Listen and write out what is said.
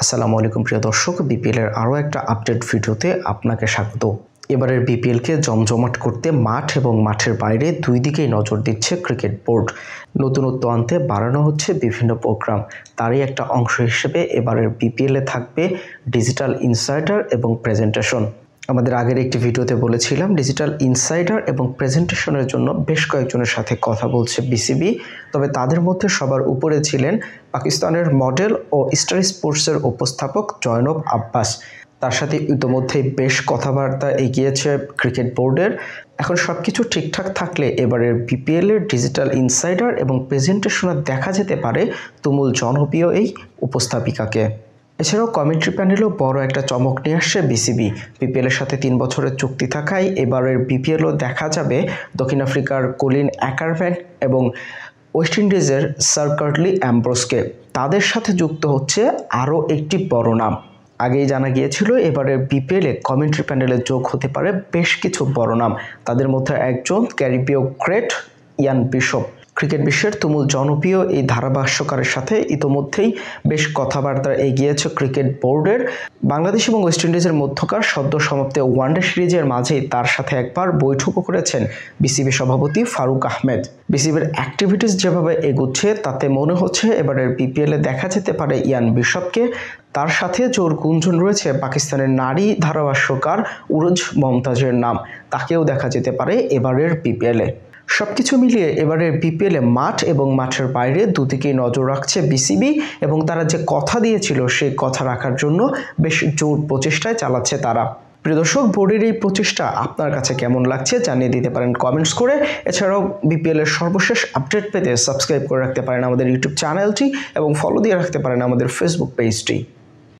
আসসালামু আলাইকুম প্রিয় দর্শক, বিপিএল এর আরও একটা আপডেট ভিডিওতে আপনাকে স্বাগত। এবারের বিপিএলকে জমজমাট করতে মাঠ এবং মাঠের বাইরে দুই দিকেই নজর দিচ্ছে ক্রিকেট বোর্ড। নতুনত্ব আনতে বাড়ানো হচ্ছে বিভিন্ন প্রোগ্রাম। তারই একটা অংশ হিসেবে এবারের বিপিএলে থাকবে ডিজিটাল ইনসাইডার এবং প্রেজেন্টেশন। আমাদের আগের একটি ভিডিওতে বলেছিলাম ডিজিটাল ইনসাইডার এবং প্রেজেন্টেশনের জন্য বেশ কয়েকজনের সাথে কথা বলছে বিসিবি। তবে তাদের মধ্যে সবার উপরে ছিলেন পাকিস্তানের মডেল ও স্টার স্পোর্টসের উপস্থাপক জয়নব আব্বাস। তার সাথে ইতোমধ্যেই বেশ কথাবার্তা এগিয়েছে ক্রিকেট বোর্ডের। এখন সব কিছু ঠিকঠাক থাকলে এবারের বিপিএলের ডিজিটাল ইনসাইডার এবং প্রেজেন্টেশনে দেখা যেতে পারে তুমুল জনপ্রিয় এই উপস্থাপিকাকে। এছাড়াও কমেন্ট্রি প্যানেলেও বড় একটা চমক নিয়ে আসছে বিসিবি। বিপিএলের সাথে 3 বছরের চুক্তি থাকায় এবারের বিপিএলও দেখা যাবে দক্ষিণ আফ্রিকার কলিন অ্যাকারম্যান এবং ওয়েস্ট ইন্ডিজের স্যার কার্টলি অ্যামব্রোসকে। তাদের সাথে যুক্ত হচ্ছে আরও একটি বড় নাম। আগেই জানা গিয়েছিল এবারের বিপিএলে কমেন্ট্রি প্যানেলে যোগ হতে পারে বেশ কিছু বড় নাম। তাদের মধ্যে একজন ক্যারিবীয় গ্রেট ইয়ান বিশপ। ক্রিকেট বিশ্বের তুমুল জনপ্রিয় এই ধারাভাষ্যকারের সাথে ইতোমধ্যেই বেশ কথাবার্তা এগিয়েছে ক্রিকেট বোর্ডের। বাংলাদেশ এবং ওয়েস্ট ইন্ডিজের মধ্যকার সদ্য সমাপ্ত ওয়ানডে সিরিজের মাঝেই তার সাথে একবার বৈঠকও করেছেন বিসিবি সভাপতি ফারুক আহমেদ। বিসিবির অ্যাক্টিভিটিস যেভাবে এগুচ্ছে তাতে মনে হচ্ছে এবারের বিপিএলে দেখা যেতে পারে ইয়ান বিশপকে। তার সাথে জোর গুঞ্জন রয়েছে পাকিস্তানের নারী ধারাভাষ্যকার উরুজ মমতাজের নাম। তাকেও দেখা যেতে পারে এবারের বিপিএলে। সবকিছু মিলিয়ে এবারের বিপিএলে মাঠ এবং মাঠের বাইরে দুদিকেই নজর রাখছে বিসিবি এবং তারা যে কথা দিয়েছিল সেই কথা রাখার জন্য বেশ জোর প্রচেষ্টায় চালাচ্ছে তারা। প্রিয় দর্শক, বোর্ডের এই প্রচেষ্টা আপনার কাছে কেমন লাগছে জানিয়ে দিতে পারেন কমেন্টস করে। এছাড়াও বিপিএলের সর্বশেষ আপডেট পেতে সাবস্ক্রাইব করে রাখতে পারেন আমাদের ইউটিউব চ্যানেলটি এবং ফলো দিয়ে রাখতে পারেন আমাদের ফেসবুক পেজটি।